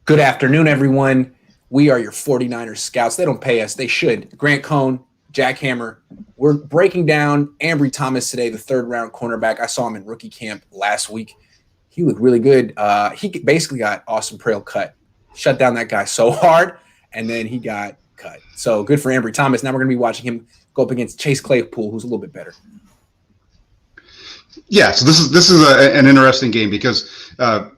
Good afternoon, everyone. We are your 49ers scouts. They don't pay us. They should. Grant Cohn, Jack Hammer. We're breaking down Ambry Thomas today, the third-round cornerback. I saw him in rookie camp last week. He looked really good. He basically got Austin Prale cut. Shut down that guy so hard, and then he got cut. So good for Ambry Thomas. Now we're going to be watching him go up against Chase Claypool, who's a little bit better. Yeah, so this is an interesting game because of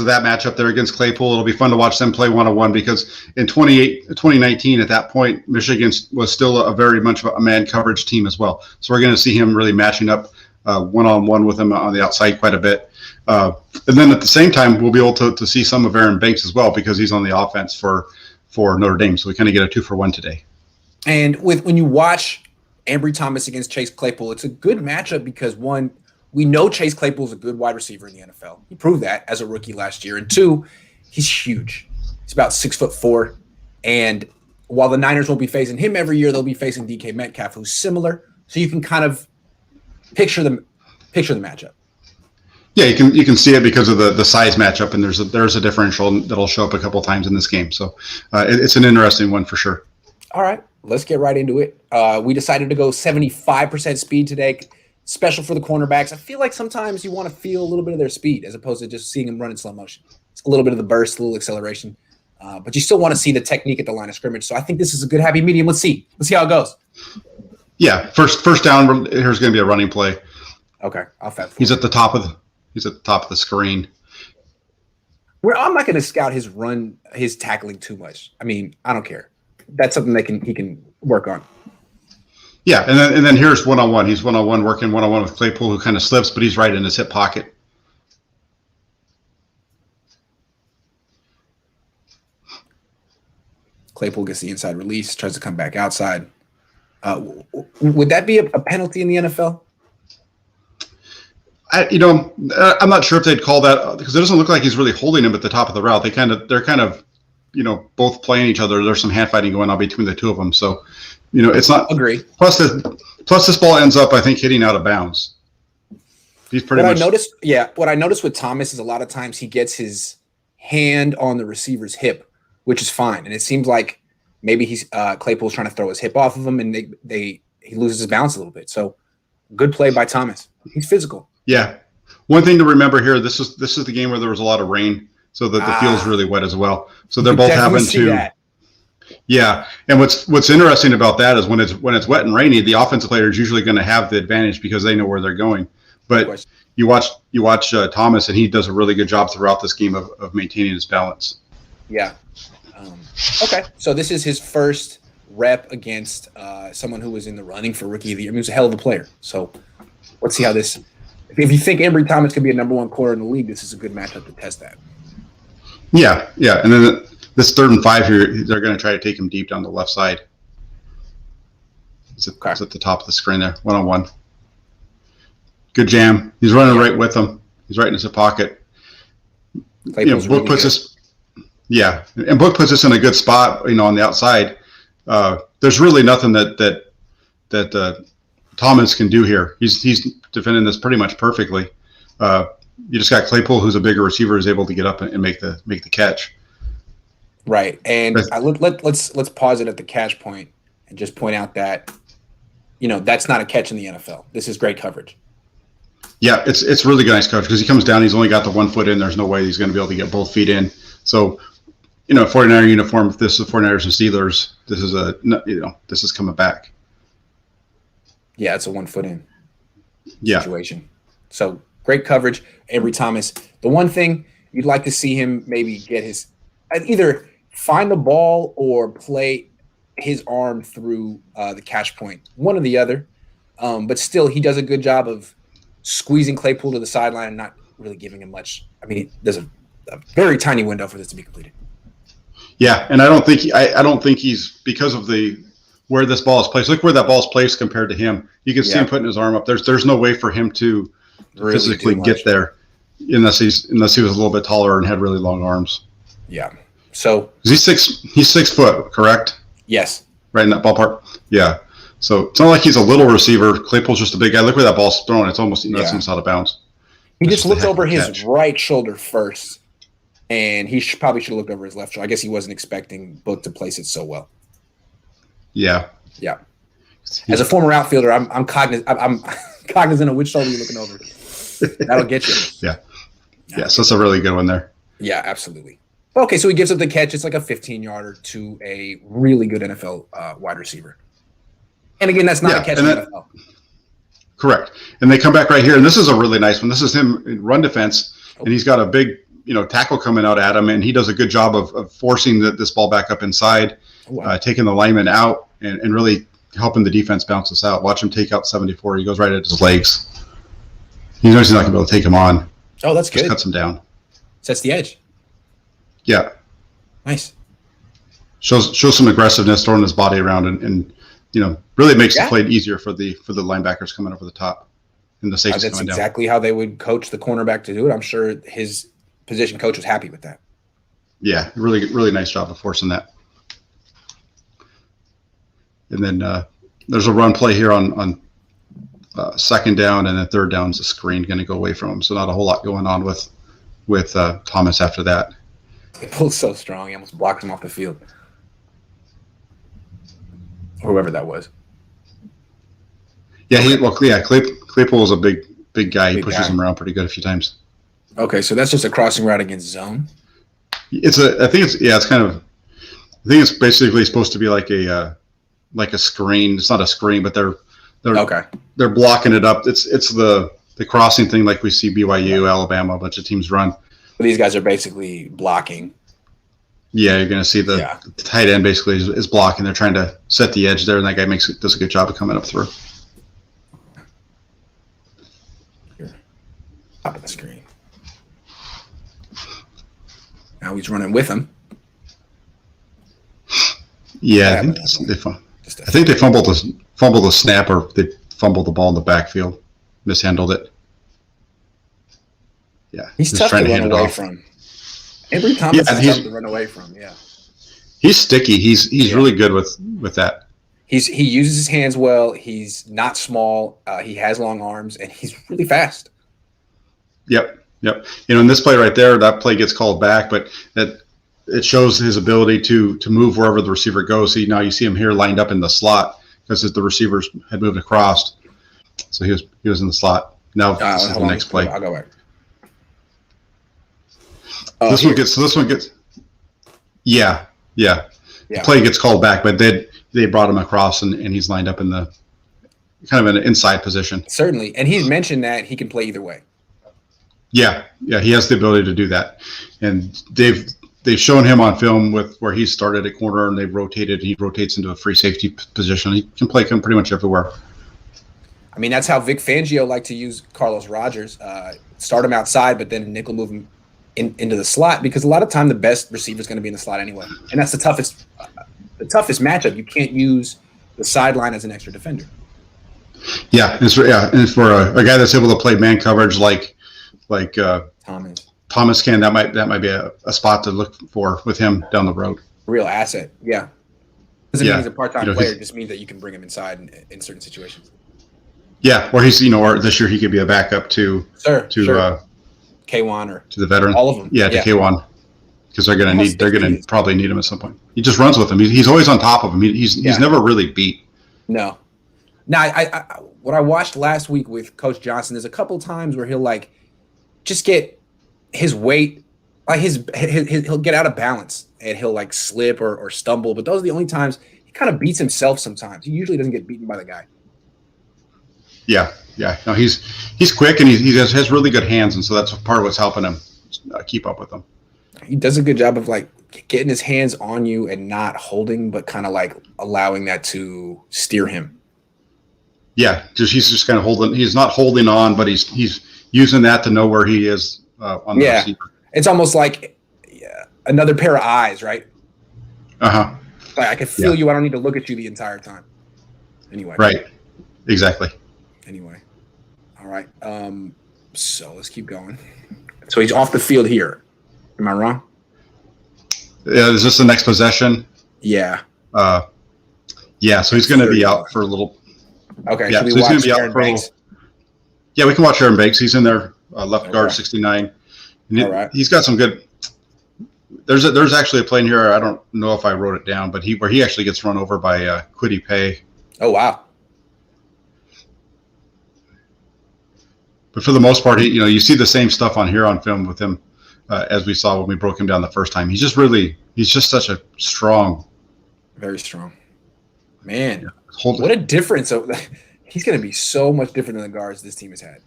that matchup there against Claypool. It'll be fun to watch them play one-on-one because in 2019, at that point, Michigan was still a very much a man coverage team as well. So we're going to see him really matching up one-on-one with him on the outside quite a bit. And then at the same time, we'll be able to see some of Aaron Banks as well because he's on the offense for Notre Dame. So we kind of get a 2-for-1 today. And when you watch Ambry Thomas against Chase Claypool, it's a good matchup because, one, we know Chase Claypool is a good wide receiver in the NFL. He proved that as a rookie last year. And two, he's huge. He's about 6'4". And while the Niners won't be facing him every year, they'll be facing DK Metcalf, who's similar. So you can kind of picture the matchup. Yeah, you can see it because of the size matchup, and there's a differential that'll show up a couple times in this game. So it's an interesting one for sure. All right, let's get right into it. We decided to go 75% speed today. Special for the cornerbacks. I feel like sometimes you want to feel a little bit of their speed as opposed to just seeing them run in slow motion. It's a little bit of the burst, a little acceleration, but you still want to see the technique at the line of scrimmage. So I think this is a good happy medium. Let's see how it goes. Yeah, first down. Here's going to be a running play. Okay, I'll fast forward. He's at the top of the screen. I'm not going to scout his tackling too much. I mean, I don't care. That's something he can work on. Yeah, and then here's one-on-one. He's one-on-one, working one-on-one with Claypool, who kind of slips, but he's right in his hip pocket. Claypool gets the inside release, tries to come back outside. Would that be a penalty in the NFL? I'm not sure if they'd call that because it doesn't look like he's really holding him at the top of the route. They're kind of both playing each other. There's some hand fighting going on between the two of them. So, it's not. Agree. Plus this ball ends up, I think, hitting out of bounds. He's pretty much. What I noticed with Thomas is a lot of times he gets his hand on the receiver's hip, which is fine. And it seems like maybe he's Claypool's trying to throw his hip off of him, and he loses his balance a little bit. So, good play by Thomas. He's physical. Yeah. One thing to remember here: this is the game where there was a lot of rain, so that the field's really wet as well. So they're both having to. That. Yeah, and what's interesting about that is when it's wet and rainy, the offensive player is usually going to have the advantage because they know where they're going. But you watch Thomas, and he does a really good job throughout this game of maintaining his balance. Yeah. Okay, so this is his first rep against someone who was in the running for Rookie of the Year. I mean, he was a hell of a player. So let's see how this. If you think Ambry Thomas could be a number one corner in the league, this is a good matchup to test that. Yeah, and then this 3rd and 5 here, they're going to try to take him deep down the left side. He's at the top of the screen there, one-on-one. Good jam. He's running right with him. He's right in his pocket. Book puts us. Yeah, and Book puts us in a good spot. On the outside. There's really nothing that Thomas can do here. He's defending this pretty much perfectly. You just got Claypool, who's a bigger receiver, is able to get up and make the catch. Right, and let's pause it at the catch point and just point out that that's not a catch in the NFL. This is great coverage. Yeah, it's really nice coverage because he comes down. He's only got the 1 foot in. There's no way he's going to be able to get both feet in. So, 49er uniform. If this is the 49ers and Steelers, this is coming back. Yeah, it's a 1 foot in situation. So great coverage, Ambry Thomas. The one thing you'd like to see him maybe get his either find the ball or play his arm through the catch point, one or the other. But still, he does a good job of squeezing Claypool to the sideline and not really giving him much. I mean, there's a very tiny window for this to be completed. Yeah, and I don't think he's because of where this ball is placed. Look where that ball is placed compared to him. You can see him putting his arm up. There's no way for him to really physically get there unless he was a little bit taller and had really long arms. Yeah. So he's 6 foot, correct? Yes. Right in that ballpark. Yeah. So it's not like he's a little receiver. Claypool's just a big guy. Look where that ball's thrown. It's almost that's almost out of bounds. He just looked over his right shoulder first And he probably should have looked over his left shoulder. I guess he wasn't expecting Book to place it so well. Yeah. Yeah. As a former outfielder, I'm cognizant. I'm cognizant of which shoulder you're looking over. That'll get you. Yeah. Yeah. So it's a really good one there. Yeah, absolutely. Okay, so he gives up the catch. It's like a 15-yarder to a really good NFL wide receiver. And again, that's not a catch in the NFL. Correct. And they come back right here, and this is a really nice one. This is him in run defense, and he's got a big, tackle coming out at him, and he does a good job of forcing this ball back up inside, taking the lineman out, and really helping the defense bounce this out. Watch him take out 74. He goes right at his legs. He knows he's not going to be able to take him on. Oh, that's good. Just cuts him down. Sets the edge. Yeah. Nice. Shows some aggressiveness, throwing his body around, and really makes the play easier for the linebackers coming over the top and the safeties that's coming down. Exactly how they would coach the cornerback to do it. I'm sure his position coach was happy with that. Yeah, really, really nice job of forcing that. And then there's a run play here on second down, and then third down is a screen going to go away from him. So not a whole lot going on with Thomas after that. He pulled so strong, he almost blocked him off the field. Whoever that was. Yeah, Claypool is a big guy. He pushes him around pretty good a few times. Okay, so that's just a crossing route against zone. I think it's basically supposed to be like a screen. It's not a screen, but they're blocking it up. It's the crossing thing like we see BYU, Alabama, a bunch of teams run. But these guys are basically blocking. Yeah, you're going to see the tight end basically is blocking. They're trying to set the edge there, and that guy does a good job of coming up through. Here, top of the screen. Now he's running with him. Yeah, I think they fumbled the snap, or they fumbled the ball in the backfield, mishandled it. Yeah, he's tough to run away from. Ambry Thomas is tough to run away from. Yeah, he's sticky. He's really good with that. He uses his hands well. He's not small. He has long arms, and he's really fast. Yep. In this play right there, that play gets called back, but it shows his ability to move wherever the receiver goes. See, now you see him here lined up in the slot because the receivers had moved across, so he was in the slot. Now this is the next play. I'll go back. This one gets. Yeah. The play gets called back, but they brought him across, and he's lined up in the kind of an inside position. Certainly, and he's mentioned that he can play either way. Yeah, he has the ability to do that, and they've shown him on film where he started at corner, and they've rotated. He rotates into a free safety position. He can play pretty much everywhere. I mean, that's how Vic Fangio liked to use Carlos Rogers. Start him outside, but then nickel move him into the slot, because a lot of time the best receiver is going to be in the slot anyway, and that's the toughest matchup. You can't use the sideline as an extra defender. Yeah, and for a guy that's able to play man coverage like Thomas can, that might be a spot to look for with him down the road. Real asset, yeah. Doesn't mean he's a part-time player. It just means that you can bring him inside in certain situations. Yeah, or he's or this year he could be a backup to K1 or to the veteran. All of them. Yeah, to K1, because they're gonna probably need him at some point. He just runs with him. He's always on top of him. He's never really beat. No. Now, I what I watched last week with Coach Johnson, there's a couple times where he'll just get his weight, he'll get out of balance and he'll slip or stumble. But those are the only times he kind of beats himself. Sometimes he usually doesn't get beaten by the guy. Yeah. No, he's quick, and he has really good hands, and so that's part of what's helping him keep up with them. He does a good job of getting his hands on you and not holding, but kind of allowing that to steer him. Yeah, he's just kind of holding. He's not holding on, but he's using that to know where he is on the receiver. It's almost like another pair of eyes, right? I can feel you. I don't need to look at you the entire time. Anyway. Right. Exactly. Anyway. All right. So let's keep going. So he's off the field here. Am I wrong? Yeah. Is this the next possession? Yeah. So he's going to be out for a little. Okay. Yeah. So he's going to be out for a little. Yeah, we can watch Aaron Banks. He's in there, left guard 69. And he's got some good. There's actually a play in here. I don't know if I wrote it down, but where he actually gets run over by Kwity Paye. Oh wow! But for the most part, you see the same stuff on here on film with him as we saw when we broke him down the first time. He's just such a strong, very strong man. Yeah, what a difference! He's going to be so much different than the guards this team has had.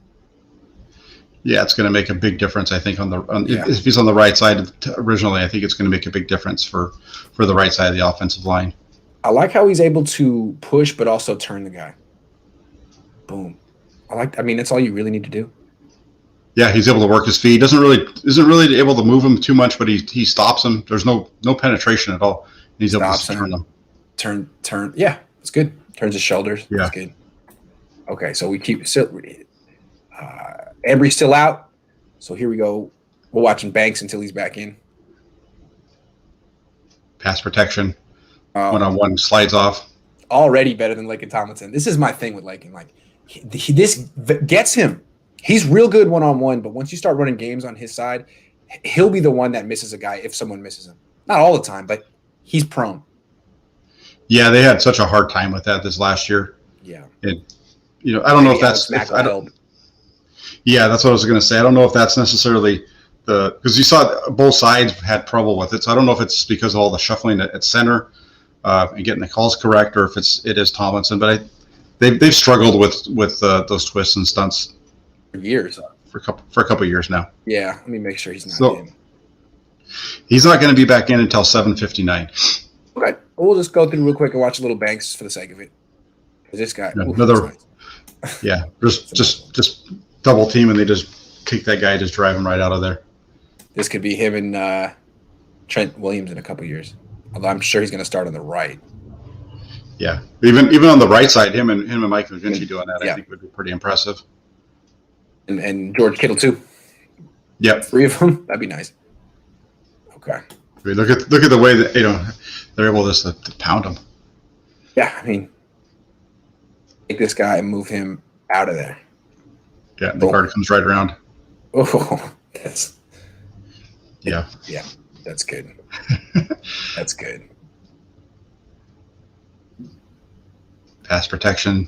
Yeah, it's going to make a big difference. I think if he's on the right side originally, I think it's going to make a big difference for the right side of the offensive line. I like how he's able to push, but also turn the guy. Boom. I mean, that's all you really need to do. Yeah, he's able to work his feet. Isn't really able to move him too much, but he stops him. There's no penetration at all. He's able to turn them. Turn. Yeah, it's good. Turns his shoulders. Yeah. That's good. Okay, so we keep Ambry's still out. So here we go. We're watching Banks until he's back in. Pass protection. 1-on-1 slides off. Already better than Laken Tomlinson. This is my thing with Laken. Like, this gets him. He's real good 1-on-1, but once you start running games on his side, he'll be the one that misses a guy if someone misses him. Not all the time, but he's prone. Yeah, they had such a hard time with that this last year. Yeah. I don't know if that's Yeah, that's what I was going to say. I don't know if that's necessarily because you saw both sides had trouble with it. So I don't know if it's because of all the shuffling at center and getting the calls correct, or if it is Tomlinson. But they've struggled with those twists and stunts for years, for a couple of years now. Yeah, let me make sure he's not in. He's not going to be back in until 7:59. Okay, we'll just go through real quick and watch a little Banks for the sake of it. This guy, yeah, just double team and they just kick that guy, just drive him right out of there. This could be him and Trent Williams in a couple years. Although I'm sure he's going to start on the right. Yeah, even on the right side, him and Mike McGlinchey doing that, I think would be pretty impressive. And George Kittle too. Yep, 3 of them. That'd be nice. Okay. I mean, look at the way that they're able to pound him. Yeah, I mean, take this guy and move him out of there. Yeah, the guard comes right around. Oh, that's yeah, that's good. That's good. Pass protection.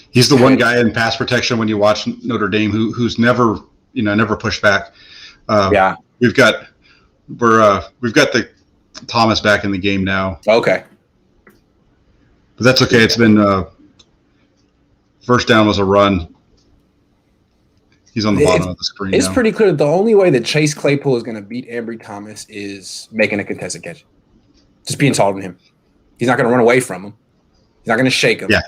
He's the one guy in pass protection when you watch Notre Dame who's never pushed back. We've got the Thomas back in the game now. Okay, but that's okay. It's been first down was a run. He's on the bottom of the screen. It's pretty clear that the only way that Chase Claypool is going to beat Ambry Thomas is making a contested catch. Just being taller than him. He's not going to run away from him. He's not going to shake him. Yeah.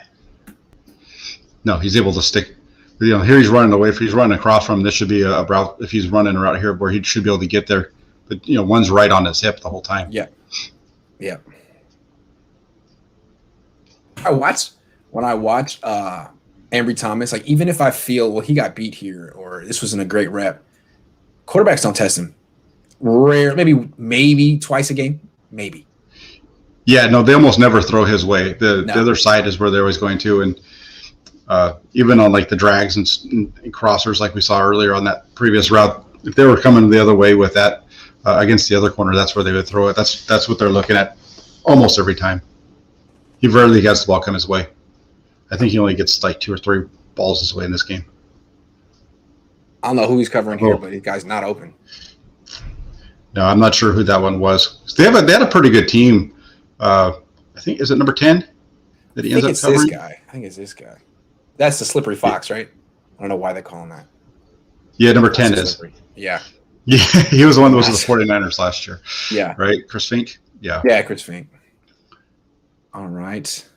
No, he's able to stick. Here he's running away. If he's running across from him, this should be a route. If he's running around here, where he should be able to get there. But one's right on his hip the whole time. Yeah. Yeah. When I watch Ambry Thomas, like, even if I feel, he got beat here or this wasn't a great rep, quarterbacks don't test him. Rare, maybe twice a game, maybe. Yeah, no, they almost never throw his way. The other side is where they're always going to, and even on like the drags and crossers like we saw earlier on that previous route, if they were coming the other way with that against the other corner, that's where they would throw it. That's what they're looking at almost every time. He rarely gets the ball come his way. I think he only gets like 2 or 3 balls his way in this game. I don't know who he's covering here, but the guy's not open. No, I'm not sure who that one was. They had a pretty good team. I think, is it number 10 that he ends up covering? I think it's this guy. That's the slippery fox, right? I don't know why they call him that. Yeah, number 10 is. Slippery. Yeah. Yeah, he was the one that was with the 49ers last year. Yeah. Right? Chris Fink? Yeah. Yeah, Chris Fink. All right.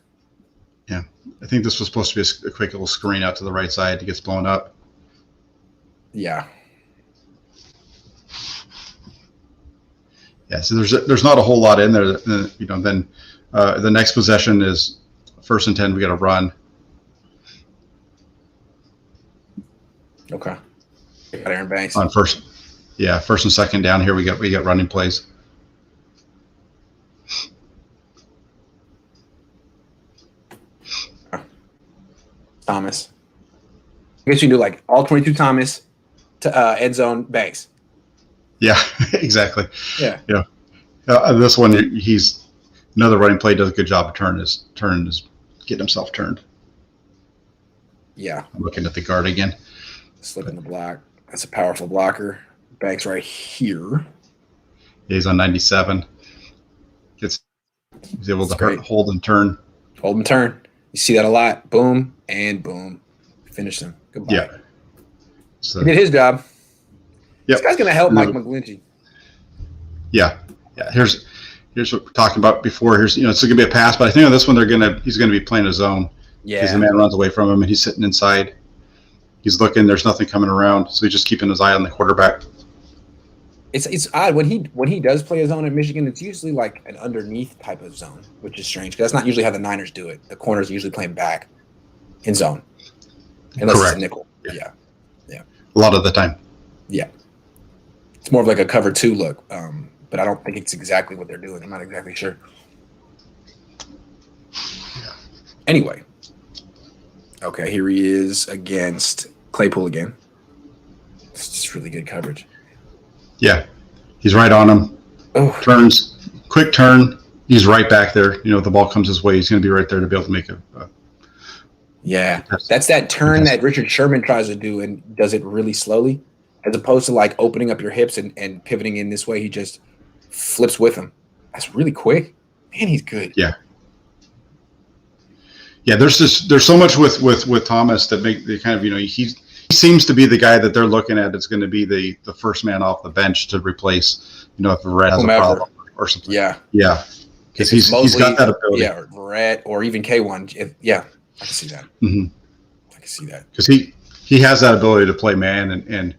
Yeah. I think this was supposed to be a quick little screen out to the right side. He gets blown up. Yeah. Yeah, so there's not a whole lot in there. Then the next possession is 1st and 10. We got to run. Okay. Got Aaron Banks on first and 2nd down. Here we got running plays. Thomas. I guess you can do like all 22 Thomas to end zone Banks. Yeah, exactly. Yeah. Yeah. This one, he's another running play, does a good job of getting himself turned. Yeah. I'm looking at the guard again. Slipping the block. That's a powerful blocker. Banks right here. He's on 97. He's able to hold and turn. Hold and turn. You see that a lot. Boom and boom. Finish him. Goodbye. Yeah. So, he did his job. Yep. This guy's going to help Mike McGlinchey. Yeah. Yeah. Here's what we're talking about before. Here's, it's going to be a pass, but I think on this one he's going to be playing a zone. Yeah. Because the man runs away from him and he's sitting inside. He's looking. There's nothing coming around, so he's just keeping his eye on the quarterback. It's odd when he does play a zone in Michigan. It's usually like an underneath type of zone, which is strange because that's not usually how the Niners do it. The corners are usually playing back in zone, unless it's a nickel. Yeah. A lot of the time. Yeah, it's more of like a cover 2 look, but I don't think it's exactly what they're doing. I'm not exactly sure. Yeah. Anyway, okay, here he is against Claypool again. It's just really good coverage. Yeah, he's right on him. Oh. Turns, quick turn. He's right back there. The ball comes his way. He's going to be right there to be able to make a yeah, that's that turn that Richard Sherman tries to do and does it really slowly, as opposed to like opening up your hips and pivoting in this way. He just flips with him. That's really quick. Man, he's good. Yeah. Yeah, there's so much with Thomas that make the kind of he seems to be the guy that they're looking at. It's going to be the first man off the bench to replace if Verrett has a problem or something. Yeah, because he's got that ability. Yeah, or Verrett or even K1. Yeah, I can see that. Mm-hmm. I can see that because he has that ability to play man and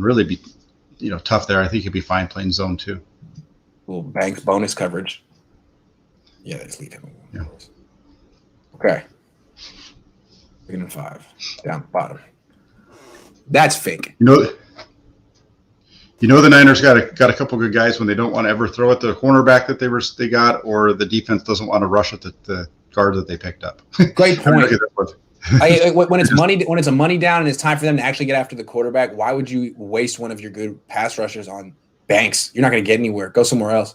really be tough there. I think he'd be fine playing zone too. Little Banks bonus coverage. Yeah, let's leave him. Yeah. Okay. 3 and 5 down bottom. That's fake. The Niners got a couple good guys when they don't want to ever throw at the cornerback that they got, or the defense doesn't want to rush at the guard that they picked up. Great point. When it's a money down and it's time for them to actually get after the quarterback, why would you waste one of your good pass rushers on Banks? You're not going to get anywhere. Go somewhere else.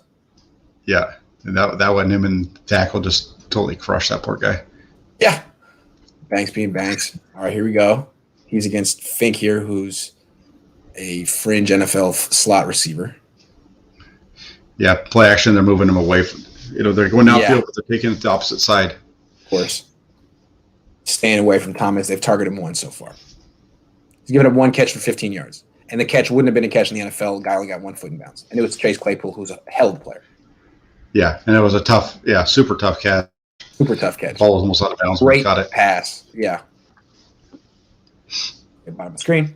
Yeah, and that one, him and tackle just totally crushed that poor guy. Yeah, Banks being Banks. All right, here we go. He's against Fink here, who's a fringe NFL slot receiver. Yeah, play action. They're moving him away from. They're going downfield, but they're taking it to the opposite side. Of course. Staying away from Thomas. They've targeted him once so far. He's given up 1 catch for 15 yards. And the catch wouldn't have been a catch in the NFL. The guy only got 1 foot in bounds. And it was Chase Claypool, who's a hell of a player. Yeah, and it was a super tough catch. Super tough catch. Ball was almost out of bounds. Great got it. Pass. Yeah. Get bottom of the screen.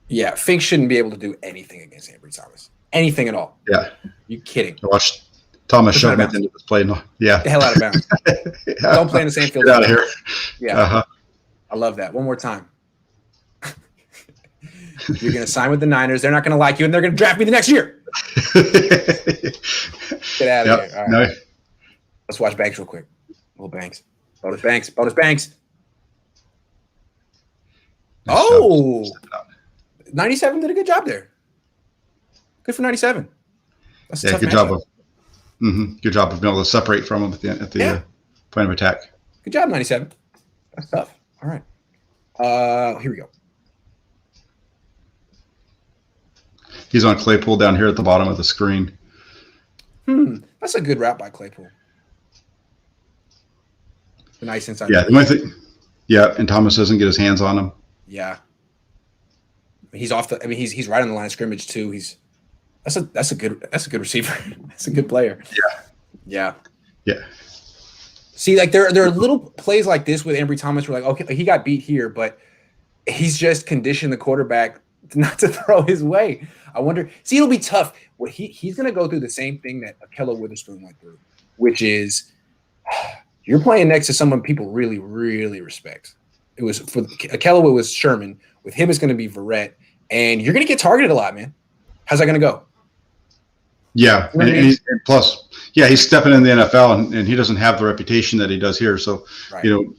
Yeah, Fink shouldn't be able to do anything against Ambry Thomas. Anything at all. Yeah. You kidding? I watched Thomas shove it into this play. Yeah. Get the hell out of bounds. Yeah. Don't play in the same field. Get out of here. Yeah. Uh-huh. I love that. One more time. You're going to sign with the Niners. They're not going to like you, and they're going to draft me the next year. Get out of here. All right. No. Let's watch Banks real quick. Little Banks. Bonus Banks. Bonus Banks. Oh. 97 did a good job there. Good for 97. That's a tough good matchup. job of good job of being able to separate from him at the point of attack. Good job, 97. That's tough. All right. Here we go. He's on Claypool down here at the bottom of the screen. That's a good route by Claypool. A nice inside. Yeah, and Thomas doesn't get his hands on him. Yeah. He's off the. I mean, he's right on the line of scrimmage too. That's a good receiver. That's a good player. Yeah. See, like there are little plays like this with Ambry Thomas. We're like, okay, he got beat here, but he's just conditioned the quarterback not to throw his way. I wonder. See, it'll be tough. Well, he's going to go through the same thing that Akello Witherspoon went through, which is you're playing next to someone people really, really respect. It was for Akello, it was Sherman. With him, it's going to be Verrett, and you're going to get targeted a lot, man. How's that going to go? Yeah, and plus, he's stepping in the NFL, and he doesn't have the reputation that he does here. So, in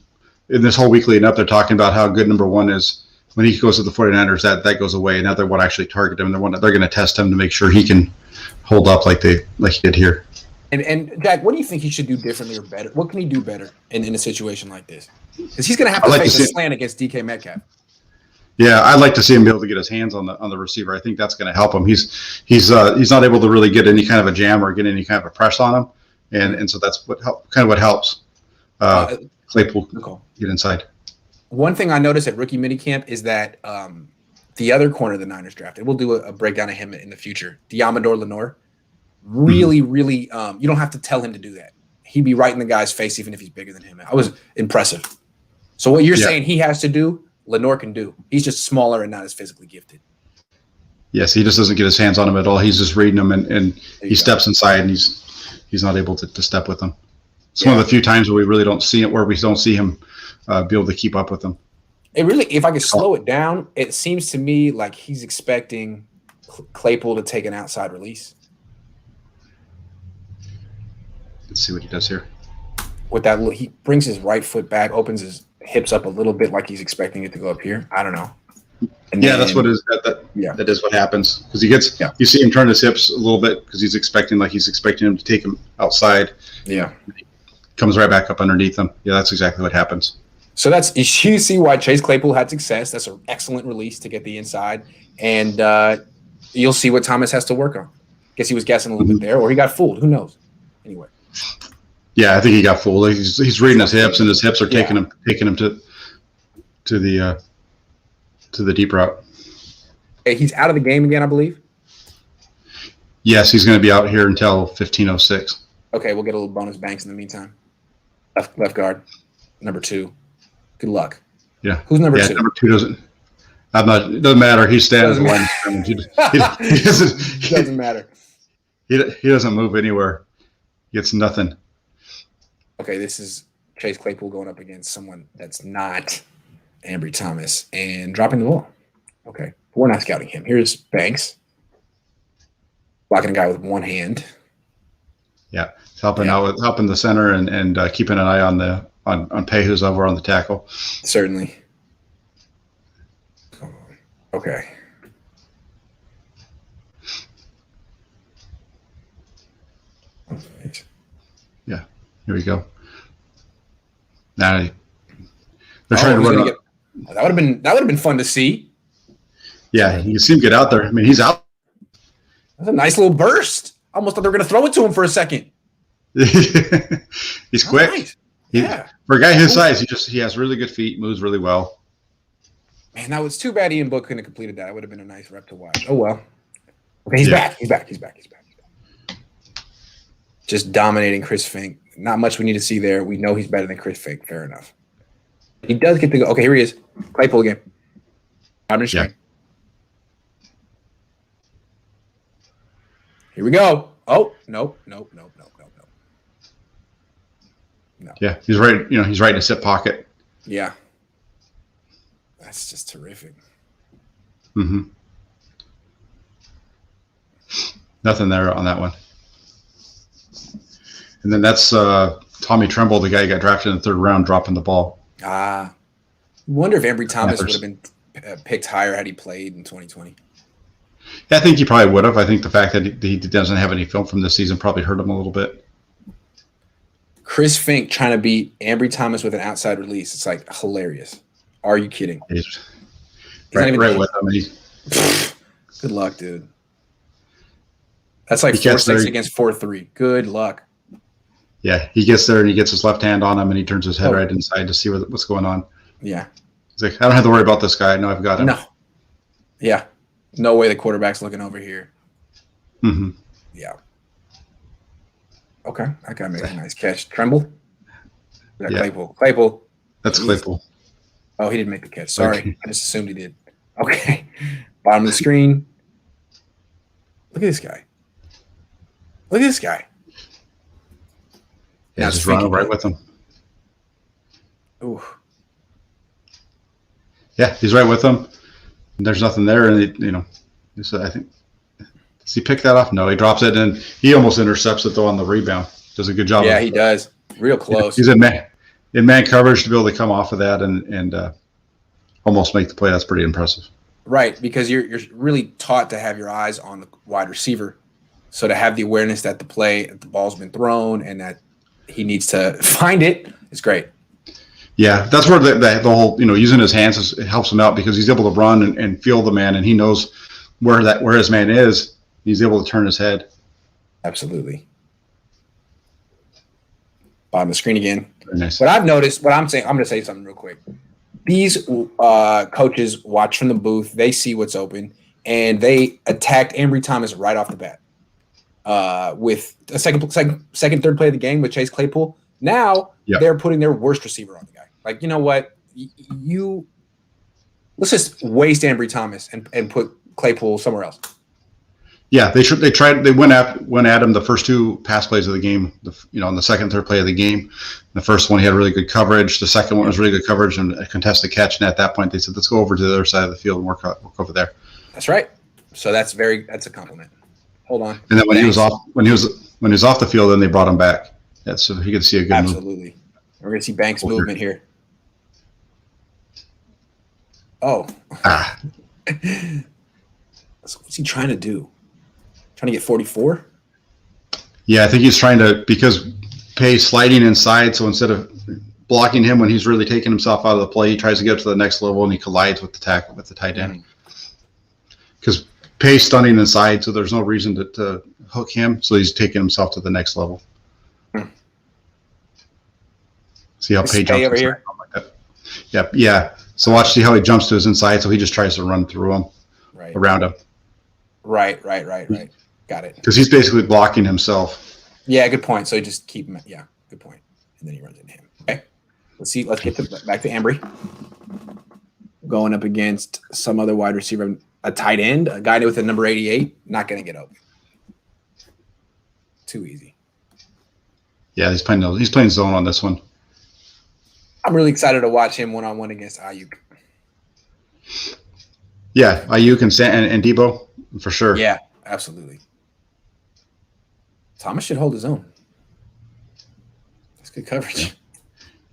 this whole week leading up, they're talking about how good number one is when he goes to the 49ers, that goes away. Now they want to actually target him. They're going to test him to make sure he can hold up like he did here. And Jack, what do you think he should do differently or better? What can he do better in a situation like this? Because he's going to have to face a slant against DK Metcalf. Yeah, I'd like to see him be able to get his hands on the receiver. I think that's going to help him. He's not able to really get any kind of a jam or get any kind of a press on him, and so that's what helps Claypool get inside. One thing I noticed at rookie minicamp is that the other corner the Niners drafted, we'll do a breakdown of him in the future, Diamador Lenore, really, you don't have to tell him to do that. He'd be right in the guy's face even if he's bigger than him. I was impressive. So what you're saying he has to do, Lenore can do. He's just smaller and not as physically gifted. Yes, he just doesn't get his hands on him at all. He's just reading them, and he steps inside, and he's not able to step with them. It's one of the few times where we don't see him be able to keep up with them. It really, if I could slow it down, it seems to me like he's expecting Claypool to take an outside release. Let's see what he does here. With that, he brings his right foot back, opens his hips up a little bit like he's expecting it to go up here. I don't know. That's what that is what happens, because you see him turn his hips a little bit because he's expecting him to take him outside. Yeah. He comes right back up underneath him. Yeah, that's exactly what happens. So you see why Chase Claypool had success. That's an excellent release to get the inside, and you'll see what Thomas has to work on. Guess he was guessing a little bit there, or he got fooled. Who knows? Anyway. Yeah, I think he got fooled. He's reading his hips, and his hips are taking him to the deep route. Hey, he's out of the game again, I believe. Yes, he's going to be out here until 15:06. Okay, we'll get a little bonus banks in the meantime. Left guard, number 2. Good luck. Yeah. Who's number 2? Number 2 doesn't. It doesn't matter. He's standing in the line of scrimmage. It doesn't matter. He doesn't move anywhere. He gets nothing. Okay, this is Chase Claypool going up against someone that's not Ambry Thomas and dropping the ball. Okay, we're not scouting him. Here's Banks blocking a guy with one hand. Yeah, he's helping the center and keeping an eye on Pay, who's over on the tackle. Certainly. Okay. Yeah, here we go. Now they're trying to run up. That would have been fun to see. Yeah, you can see him get out there. I mean, he's out. That's a nice little burst. Almost thought they were going to throw it to him for a second. He's quick. Right. For a guy his size, he has really good feet, moves really well. Man, that was too bad Ian Book couldn't have completed that. It would have been a nice rep to watch. Oh well. Okay, he's back. He's back. Just dominating Chris Fink. Not much we need to see there. We know he's better than Chris Fink. Fair enough. He does get to go. Okay, here he is. Claypool again. Here we go. Oh, no. Yeah, he's right. He's right in his hip pocket. Yeah. That's just terrific. Mm-hmm. Nothing there on that one. And then that's Tommy Tremble, the guy who got drafted in the 3rd round, dropping the ball. I wonder if Ambry Thomas would have been picked higher had he played in 2020. Yeah, I think he probably would have. I think the fact that he doesn't have any film from this season probably hurt him a little bit. Chris Fink trying to beat Ambry Thomas with an outside release. It's like hilarious. Are you kidding? He's right with him. Good luck, dude. That's like 4-6 against 4-3. Good luck. Yeah, he gets there and he gets his left hand on him and he turns his head right inside to see what's going on. Yeah. He's like, I don't have to worry about this guy. I know I've got him. No. Yeah. No way the quarterback's looking over here. Mm-hmm. Yeah. Okay. That guy made a nice catch. Tremble? Claypool? Claypool. That's Claypool. Oh, he didn't make the catch. Sorry. Okay. I just assumed he did. Okay. Bottom of the screen. Look at this guy. Yeah, just run right with him. Ooh. Yeah, he's right with him. There's nothing there, and I think does he pick that off? No, he drops it, and he almost intercepts it though on the rebound. Does a good job. Yeah, he does. Real close. He's in man coverage to be able to come off of that and almost make the play. That's pretty impressive. Right, because you're really taught to have your eyes on the wide receiver. So to have the awareness that the ball's been thrown and that he needs to find it is great. Yeah, that's where the whole, using his hands helps him out because he's able to run and feel the man, and he knows where his man is. He's able to turn his head. Absolutely. Bottom of the screen again. Very nice. What I've noticed, I'm going to say something real quick. These coaches watch from the booth. They see what's open, and they attacked Ambry Thomas right off the bat with a second, third play of the game with Chase Claypool. Now they're putting their worst receiver on the guy. Like, you know what? Let's just waste Ambry Thomas and put Claypool somewhere else. Yeah, they went at him the first two pass plays of the game, on the second, third play of the game. The first one, he had really good coverage. The second one was really good coverage and a contested catch. And at that point, they said, let's go over to the other side of the field and work over there. That's right. So that's a compliment. Hold on. And then when he was off the field, then they brought him back. Yeah, so he could see a good move. Absolutely. We're going to see Banks' movement here. Oh. So what's he trying to do? Trying to get 44? Yeah, I think he's trying to, because Pay's sliding inside, so instead of blocking him when he's really taking himself out of the play, he tries to get up to the next level and he collides with the tight end. Because Pay's stunning inside, so there's no reason to hook him, so he's taking himself to the next level. See how Pay jumps over here? Like that. Yeah. So see how he jumps to his inside, so he just tries to run through him, around him. Right. Got it. Because he's basically blocking himself. Yeah, good point. So you just keep him. Yeah, good point. And then he runs into him. Okay. Let's get back to Ambry. Going up against some other wide receiver, a tight end, a guy with a number 88, not going to get open. Too easy. Yeah, he's playing zone on this one. I'm really excited to watch him one-on-one against Ayuk. Yeah, Ayuk and Debo, for sure. Yeah, absolutely. Thomas should hold his own. That's good coverage.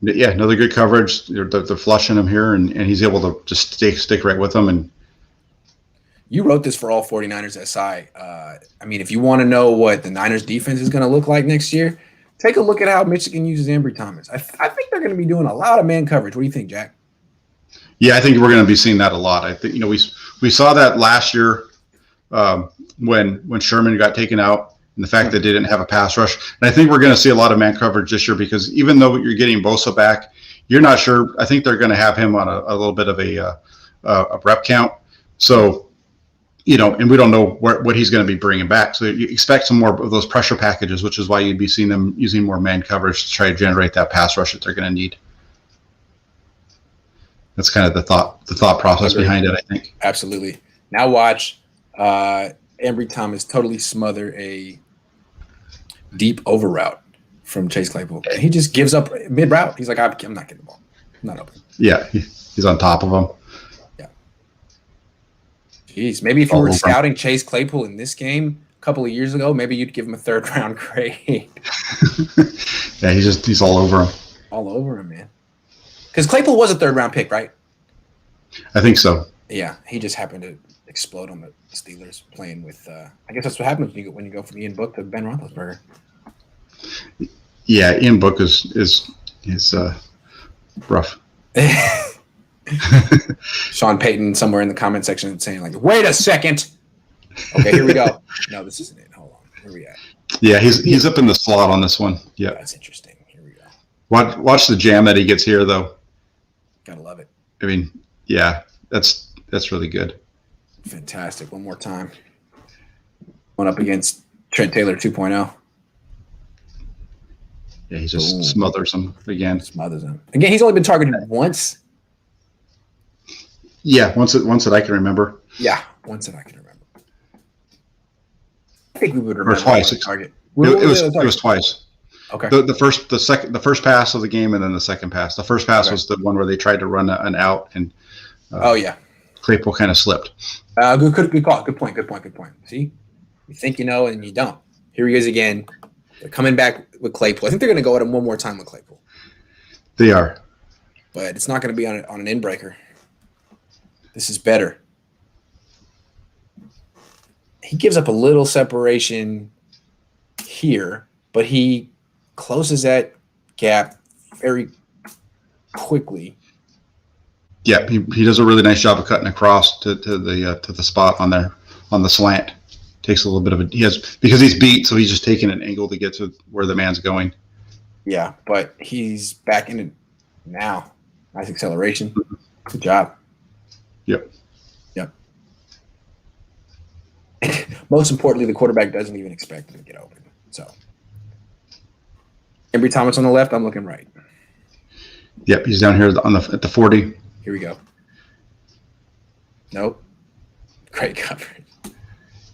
Yeah, another good coverage. They're flushing him here, and he's able to just stick right with them. And you wrote this for all 49ers SI. I mean, if you want to know what the Niners defense is going to look like next year, take a look at how Michigan uses Ambry Thomas. I think they're going to be doing a lot of man coverage. What do you think, Jack? Yeah, I think we're going to be seeing that a lot. I think we saw that last year when Sherman got taken out, and the fact that they didn't have a pass rush. And I think we're going to see a lot of man coverage this year because even though you're getting Bosa back, you're not sure. I think they're going to have him on a little bit of a rep count. So, and we don't know what he's going to be bringing back. So you expect some more of those pressure packages, which is why you'd be seeing them using more man coverage to try to generate that pass rush that they're going to need. That's kind of the thought process behind it, I think. Absolutely. Now watch Ambry Thomas totally smother a deep over route from Chase Claypool. He just gives up mid-route. He's like, I'm not getting the ball. I'm not open. Yeah, he's on top of him. Yeah. Jeez, maybe if you were scouting Chase Claypool in this game a couple of years ago, maybe you'd give him a third-round grade. Yeah, he's all over him. All over him, man. Because Claypool was a third-round pick, right? I think so. Yeah, he just happened to explode on the Steelers playing with. I guess that's what happens when you go from Ian Book to Ben Roethlisberger. Yeah, Ian Book is rough. Sean Payton somewhere in the comment section saying like, "Wait a second." Okay, here we go. No, this isn't it. Hold on. Where are we at? Yeah, he's up in the slot on this one. Yeah, that's interesting. Here we go. Watch the jam that he gets here, though. Gotta love it. I mean, yeah, that's really good. Fantastic. One more time. Going up against Trent Taylor 2.0. Yeah, he just smothers him again. Smothers him. Again, he's only been targeted once. Yeah, once that I can remember. Yeah, once that I can remember. I think we would remember. Or twice. Target. It was twice. Okay. The first pass of the game, and then the second pass. The first pass was the one where they tried to run an out, and Claypool kind of slipped. Good call. Good point. See, you think you know, and you don't. Here he is again. They're coming back with Claypool. I think they're going to go at him one more time with Claypool. They are, but it's not going to be on an in breaker. This is better. He gives up a little separation here, but he closes that gap very quickly. Yeah, he does a really nice job of cutting across to the spot on there on the slant. Takes a little bit of because he's beat, so he's just taking an angle to get to where the man's going. Yeah, but he's back in it now. Nice acceleration. Good job. Yep. Most importantly, the quarterback doesn't even expect him to get open. So, Ambry Thomas on the left. I'm looking right. Yep, he's down here at the 40. Here we go. Nope. Great coverage.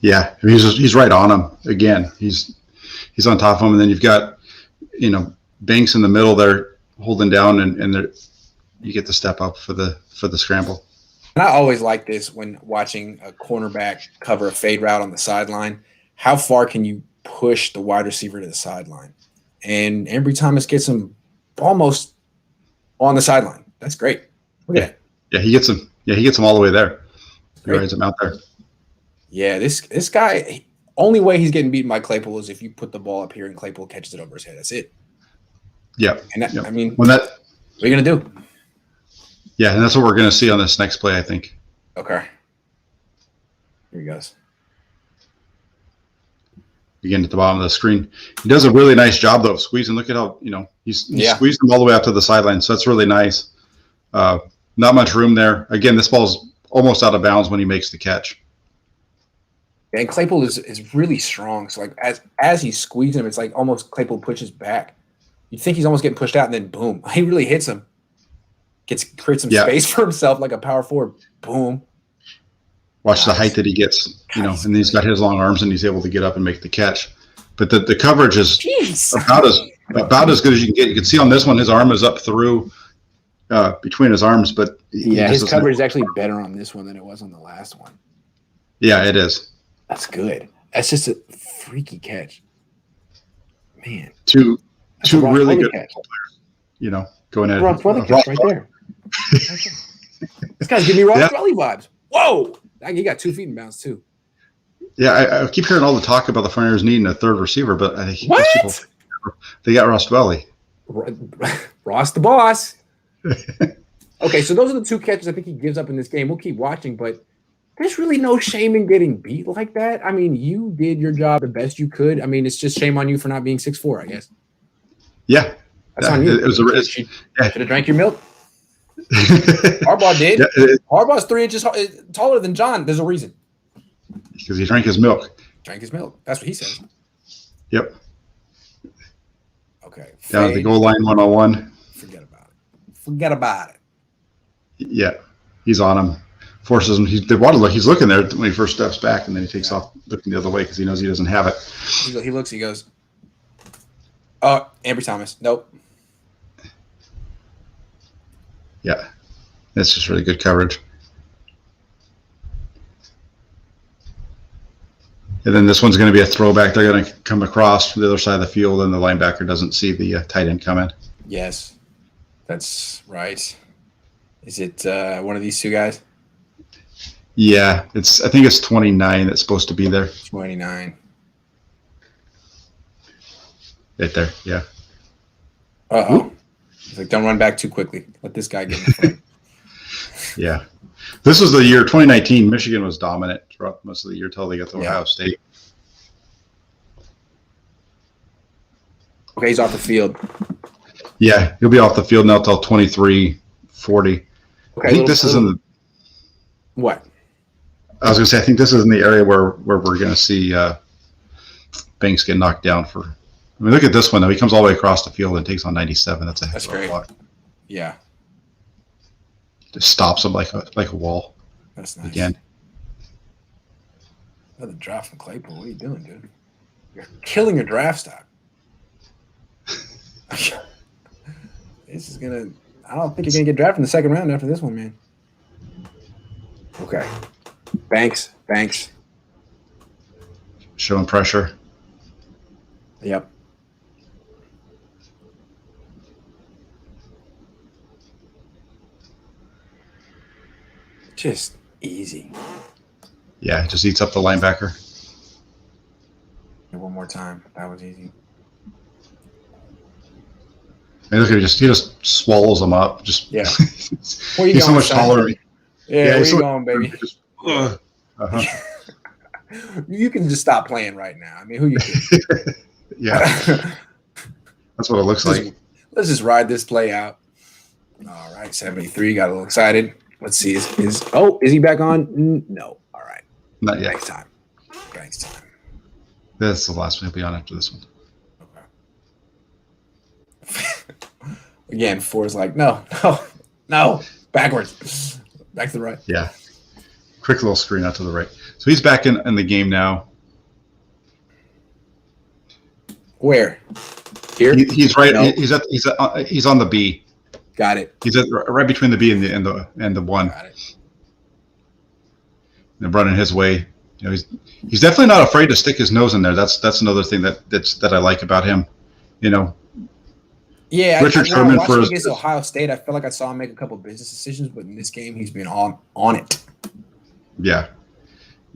Yeah, he's right on him again. He's on top of him, and then you've got Banks in the middle there holding down, and you get to step up for the scramble. And I always like this when watching a cornerback cover a fade route on the sideline. How far can you push the wide receiver to the sideline? And Ambry Thomas gets him almost on the sideline. That's great. Look at that. Yeah, he gets him. Yeah, he gets him all the way there. He rides him out there. Yeah, this guy, only way he's getting beaten by Claypool is if you put the ball up here and Claypool catches it over his head. That's it. Yeah. And I mean, what are you going to do? Yeah, and that's what we're going to see on this next play, I think. Okay. Here he goes. Again, at the bottom of the screen. He does a really nice job, though, of squeezing. Look at how, he's squeezed him all the way out to the sideline, so that's really nice. Not much room there. Again, this ball's almost out of bounds when he makes the catch. And Claypool is really strong. So, like, as he's squeezing him, it's like almost Claypool pushes back. You'd think he's almost getting pushed out, and then boom, he really hits him. Creates some space for himself like a power forward. Boom. Watch the height that he gets, and then he's got his long arms and he's able to get up and make the catch. But the coverage is about as good as you can get. You can see on this one, his arm is up through between his arms, but his coverage is actually better on this one than it was on the last one. Yeah, it is. That's good. That's just a freaky catch, man. Two really good players, going at Ross Dwelly catch right there. This guy's giving me Ross Dwelly vibes. Whoa! He got 2 feet in bounds too. Yeah, I keep hearing all the talk about the Flyers needing a third receiver, but I think they got Ross Dwelly. Ross the boss. Okay, so those are the 2 catches I think he gives up in this game. We'll keep watching, but there's really no shame in getting beat like that. I mean, you did your job the best you could. I mean, it's just shame on you for not being 6'4", I guess. Yeah. That's on you. Should have drank your milk. Harbaugh did. Harbaugh's 3 inches taller than John. There's a reason. Because he drank his milk. Drank his milk. That's what he says. Yep. Okay. Down at the goal line 101. Forget about it. Yeah. He's on him. Forces him. He's looking there when he first steps back, and then he takes off looking the other way because he knows he doesn't have it. He looks. He goes, "Oh, Ambry Thomas. Nope." Yeah, that's just really good coverage. And then this one's going to be a throwback. They're going to come across from the other side of the field, and the linebacker doesn't see the tight end coming. Yes, that's right. Is it one of these 2 guys? Yeah, I think it's 29 that's supposed to be there. 29. Right there, yeah. Uh-oh. He's like, don't run back too quickly. Let this guy get in front. Yeah. This was the year 2019. Michigan was dominant throughout most of the year until they got to Ohio State. Okay, he's off the field. Yeah, he'll be off the field now until 23-40. Okay, I think this is in the... What? I was going to say, I think this is in the area where we're going to see Banks get knocked down for... I mean, look at this one, though. He comes all the way across the field and takes on 97. That's great. Block. Yeah. Just stops him like a wall. That's nice. Again. Another drop from Claypool. What are you doing, dude? You're killing your draft stock. This is going to – I don't think you're going to get drafted in the second round after this one, man. Okay. Banks. Showing pressure. Yep. Just easy. Yeah, just eats up the linebacker. One more time. That was easy. And look at he just swallows them up. Just yeah. He's so much taller. Yeah, where you going, baby? Just, You can just stop playing right now. I mean, who you kidding? Yeah. That's what it looks like. Let's just ride this play out. All right, 73. Got a little excited. Let's see. Is he back on? No. All right. Not yet. Thanks time. That's the last one he'll be on after this one. Okay. Again, 4 is like, no, backwards. Back to the right. Yeah. Quick little screen out to the right. So he's back in the game now. Where? Here? He's right. No. He's on the B. Got it. He's right between the B and the 1. Got it. And running his way. You know, he's definitely not afraid to stick his nose in there. That's another thing that I like about him. You know. Yeah, Richard Sherman for against Ohio State, I feel like I saw him make a couple business decisions, but in this game, he's been on it. Yeah.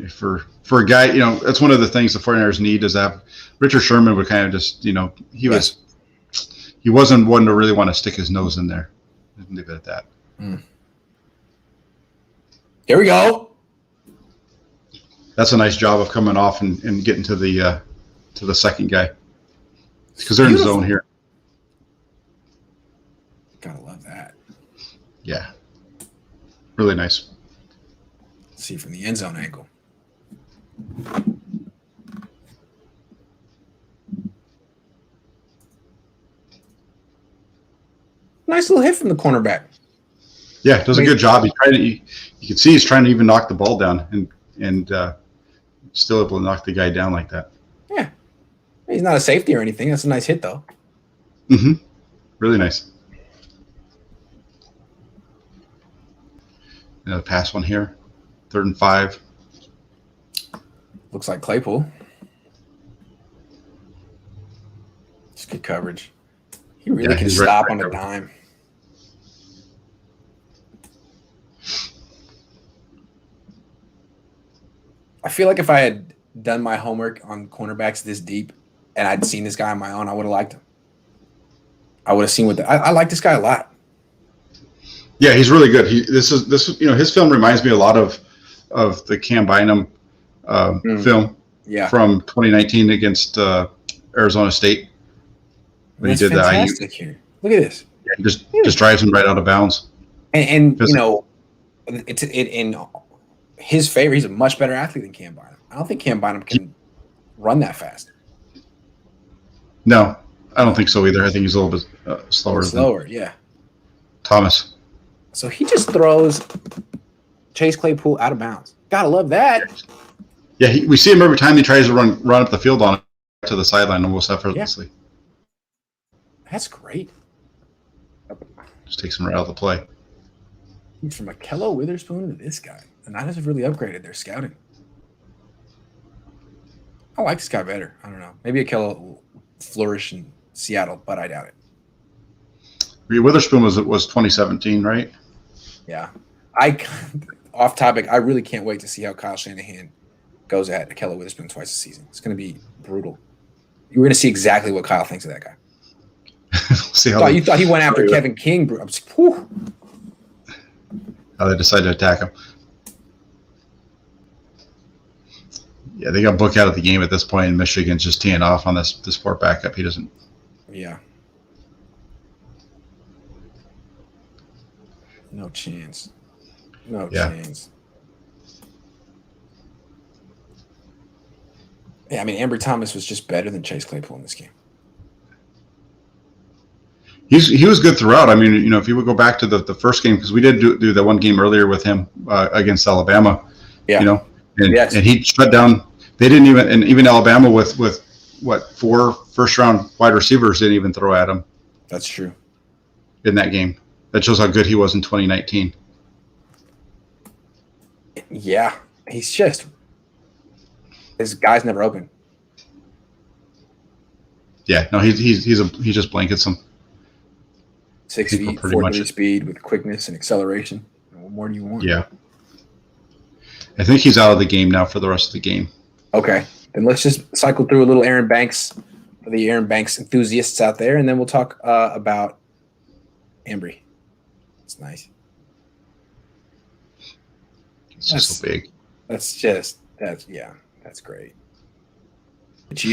For a guy, you know, that's one of the things the 49ers need is that Richard Sherman would kind of just, you know, he wasn't one to really want to stick his nose in there. Leave it at that. Here we go. That's a nice job of coming off and getting to the second guy because they're in the zone here. Gotta love that. Yeah, really nice. Let's see from the end zone angle. Nice little hit from the cornerback. Yeah, does a good job. You can see he's trying to even knock the ball down and still able to knock the guy down like that. Yeah, he's not a safety or anything. That's a nice hit though. Really nice. Another pass one here. 3rd and 5. Looks like Claypool. It's good coverage. He really can stop on a dime. I feel like if I had done my homework on cornerbacks this deep and I'd seen this guy on my own, I would have liked him. I would have seen I like this guy a lot. Yeah, he's really good. This you know, his film reminds me a lot of the Cam Bynum film from 2019 against Arizona State when he did fantastic here. Look at this. Yeah, he just drives him right out of bounds. And you know, it's in his favor. He's a much better athlete than Cam Bynum. I don't think Cam Bynum can run that fast. No, I don't think so either. I think he's a little bit slower. Yeah. Thomas. So he just throws Chase Claypool out of bounds. Gotta love that. Yeah, we see him every time he tries to run up the field on it to the sideline almost effortlessly. Yeah. That's great. Just takes him right out of the play. He's from Akello Witherspoon to this guy. The Niners have really upgraded their scouting. I like this guy better. I don't know. Maybe Akello will flourish in Seattle, but I doubt it. Witherspoon was 2017, right? Yeah. Off topic, I really can't wait to see how Kyle Shanahan goes at Akello Witherspoon twice a season. It's going to be brutal. You're going to see exactly what Kyle thinks of that guy. You thought he went after Kevin King, bro. I was like, whew. How they decided to attack him. Yeah, they got booked out of the game at this point, and Michigan's just teeing off on this poor backup. He doesn't. Yeah. No chance. No chance. Yeah, I mean, Ambry Thomas was just better than Chase Claypool in this game. He was good throughout. I mean, you know, if you would go back to the first game, because we did do that one game earlier with him against Alabama. Yeah. You know, and he shut down. They didn't even Alabama with what 4 first-round wide receivers didn't even throw at him. That's true. In that game, that shows how good he was in 2019. Yeah, his guy's never open. Yeah, no, he just blankets them. 6 feet, 4 speed with quickness and acceleration. What more do you want? Yeah. I think he's out of the game now for the rest of the game. Okay. Then let's just cycle through a little Aaron Banks for the Aaron Banks enthusiasts out there, and then we'll talk about Ambry. It's nice. It's just so big. That's great. But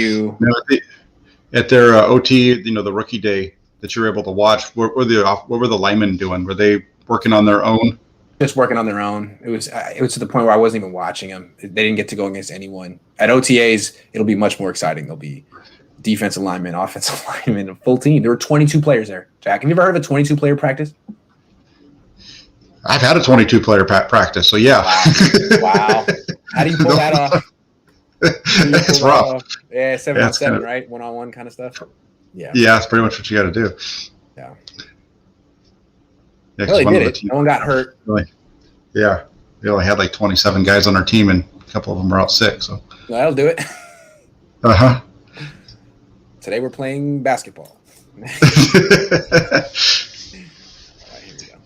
at their OT, the rookie day that you were able to watch, what were the linemen doing? Were they working on their own? Just working on their own. It was to the point where I wasn't even watching them. They didn't get to go against anyone. At OTAs, it'll be much more exciting. There'll be defensive linemen, offensive linemen, a full team. There were 22 players there. Jack, have you ever heard of a 22-player practice? I've had a 22-player practice, so yeah. Wow. How do you pull that off? It's rough. Yeah, 7-on-7, right? One-on-one kind of stuff. Yeah. Yeah, that's pretty much what you got to do. Yeah. Yeah, well, they did it. No one got hurt. Yeah. We only had like 27 guys on our team, and a couple of them were out sick. So that'll do it. Uh-huh. Today we're playing basketball. All right, here we go.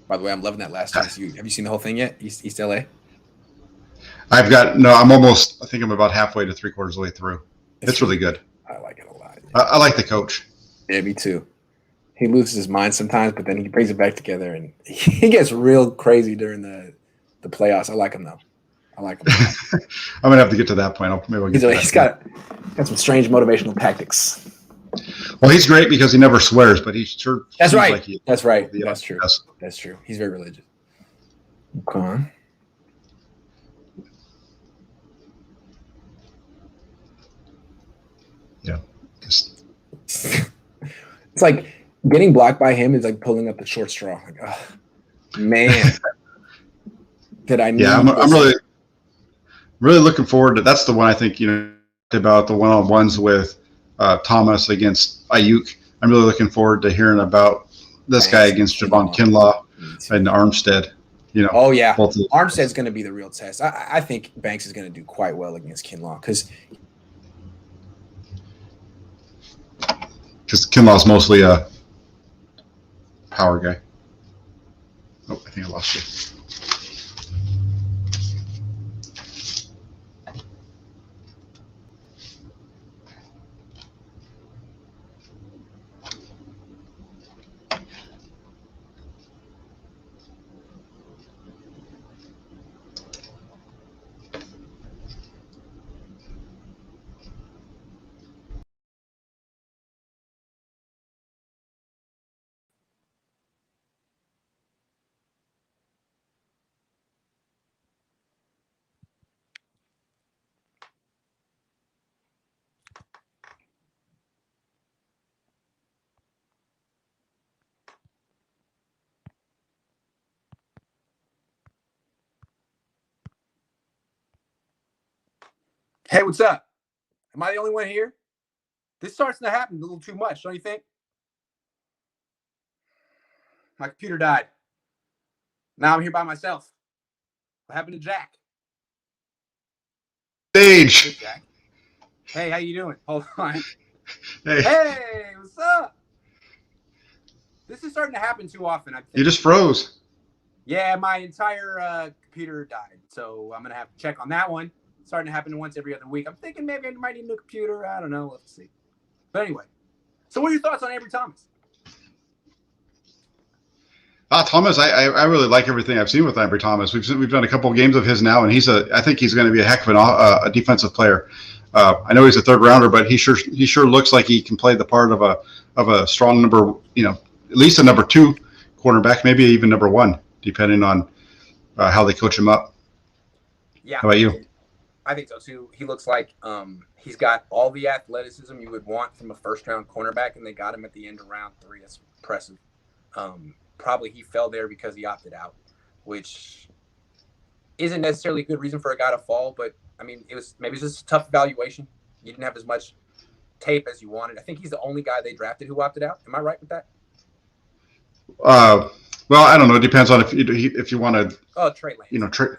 By the way, I'm loving that last chance. Have you seen the whole thing yet? East LA? I'm about halfway to 3/4 of the way through. It's really good. I like it a lot. I like the coach. Yeah, me too. He loses his mind sometimes, but then he brings it back together, and he gets real crazy during the playoffs. I like him though. I like him. I'm gonna have to get to that point. He's got some strange motivational tactics. Well, he's great because he never swears, but he sure. That's right. Like That's right. That's true. That's true. He's very religious. Okay. Yeah. It's like getting blocked by him is like pulling up the short straw. Like, oh, man. Did I need I'm really looking forward to. That's the one I think about the one-on-ones with Thomas against Ayuk. I'm really looking forward to hearing about this guy against Javon Kinlaw and Armstead. Oh yeah, Armstead's going to be the real test. I think Banks is going to do quite well against Kinlaw because Kinlaw's mostly a power guy. Oh, I think I lost you. Hey, what's up? Am I the only one here? This starts to happen a little too much, don't you think? My computer died. Now I'm here by myself. What happened to Jack? Stage. Hey, Jack. Hey, how you doing? Hold on. Hey, what's up? This is starting to happen too often, I think. You just froze. Yeah, my entire computer died, so I'm going to have to check on that one. It's starting to happen once every other week. I'm thinking maybe I might need a new computer. I don't know. Let's see. But anyway, so what are your thoughts on Ambry Thomas? Thomas, I really like everything I've seen with Ambry Thomas. We've done a couple of games of his now, and I think he's going to be a heck of a defensive player. I know he's a third rounder, but he sure looks like he can play the part of a strong number, at least a number 2 cornerback, maybe even number 1, depending on how they coach him up. Yeah. How about you? I think so too. He looks like he's got all the athleticism you would want from a first-round cornerback, and they got him at the end of round 3. That's impressive. Probably he fell there because he opted out, which isn't necessarily a good reason for a guy to fall. But I mean, maybe it's just a tough evaluation. You didn't have as much tape as you wanted. I think he's the only guy they drafted who opted out. Am I right with that? Well, I don't know. It depends on if you want to. Oh, Trey Lance.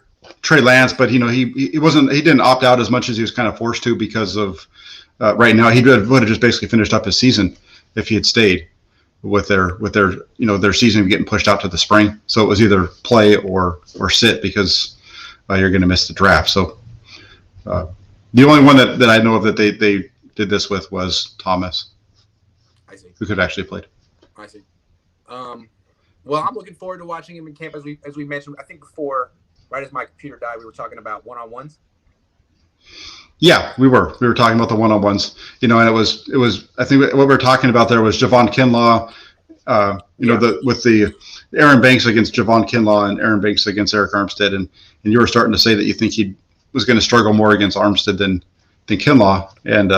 Trey Lance, but he didn't opt out as much as he was kind of forced to because of right now he would have just basically finished up his season if he had stayed. with their their season getting pushed out to the spring. So it was either play or sit because you're going to miss the draft. So the only one that I know of that they did this with was Thomas. I see. Who could have actually played. I see. Well, I'm looking forward to watching him in camp as we mentioned. I think before, right as my computer died, we were talking about one-on-ones. Yeah, we were talking about the one-on-ones, and it was I think what we were talking about there was Javon Kinlaw, with the Aaron Banks against Javon Kinlaw and Aaron Banks against Eric Armstead, and you were starting to say that you think he was going to struggle more against Armstead than Kinlaw, and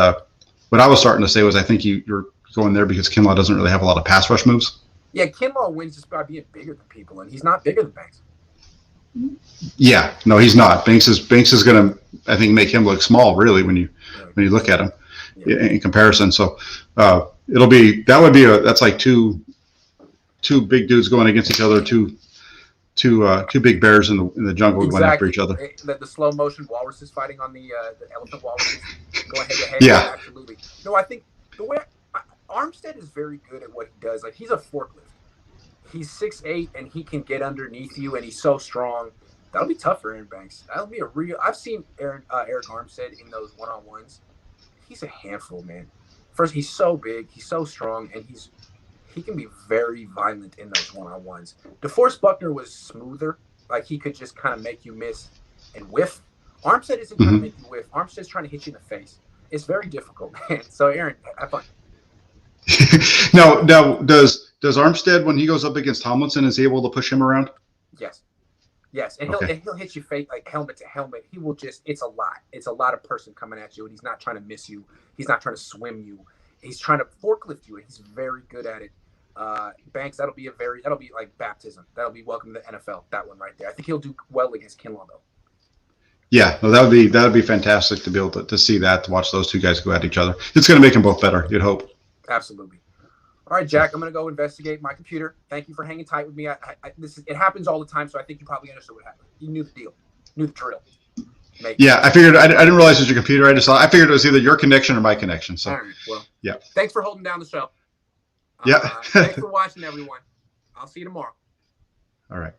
what I was starting to say was I think you're going there because Kinlaw doesn't really have a lot of pass rush moves. Yeah, Kinlaw wins just by being bigger than people, and he's not bigger than Banks. Yeah, no, he's not. Banks is going to, I think, make him look small, really, when you look at him in comparison. So that's like two big dudes going against each other, two big bears in the jungle going after each other. The slow motion walruses fighting on the elephant walruses going head to head. Yeah, absolutely. No, I think the way Armstead is very good at what he does. Like, he's a forklift. He's 6'8" and he can get underneath you, and he's so strong. That'll be tough for Aaron Banks. That'll be a real. I've seen Eric Armstead in those one-on-ones. He's a handful, man. First, he's so big, he's so strong, and he can be very violent in those one-on-ones. DeForest Buckner was smoother, like he could just kind of make you miss and whiff. Armstead isn't trying to make you whiff. Armstead's trying to hit you in the face. It's very difficult, man. So, Aaron, have fun. Now, does Armstead, when he goes up against Tomlinson, is he able to push him around? Yes, and he'll hit you face like helmet to helmet. He will just, it's a lot of person coming at you, and he's not trying to miss you. He's not trying to swim you. He's trying to forklift you, and he's very good at it. Banks, that'll be like baptism. That'll be welcome to the NFL. That one right there. I think he'll do well against Kinlaw though. Yeah, no, that would be fantastic to be able to see that, to watch those two guys go at each other. It's going to make them both better, you'd hope. Absolutely. All right, Jack, I'm going to go investigate my computer. Thank you for hanging tight with me. It happens all the time, so I think you probably understood what happened. You knew the deal, knew the drill. Maybe. Yeah, I figured. I didn't realize it was your computer. I figured it was either your connection or my connection. So, all right, well, yeah. Thanks for holding down the show. Yeah. Thanks for watching, everyone. I'll see you tomorrow. All right.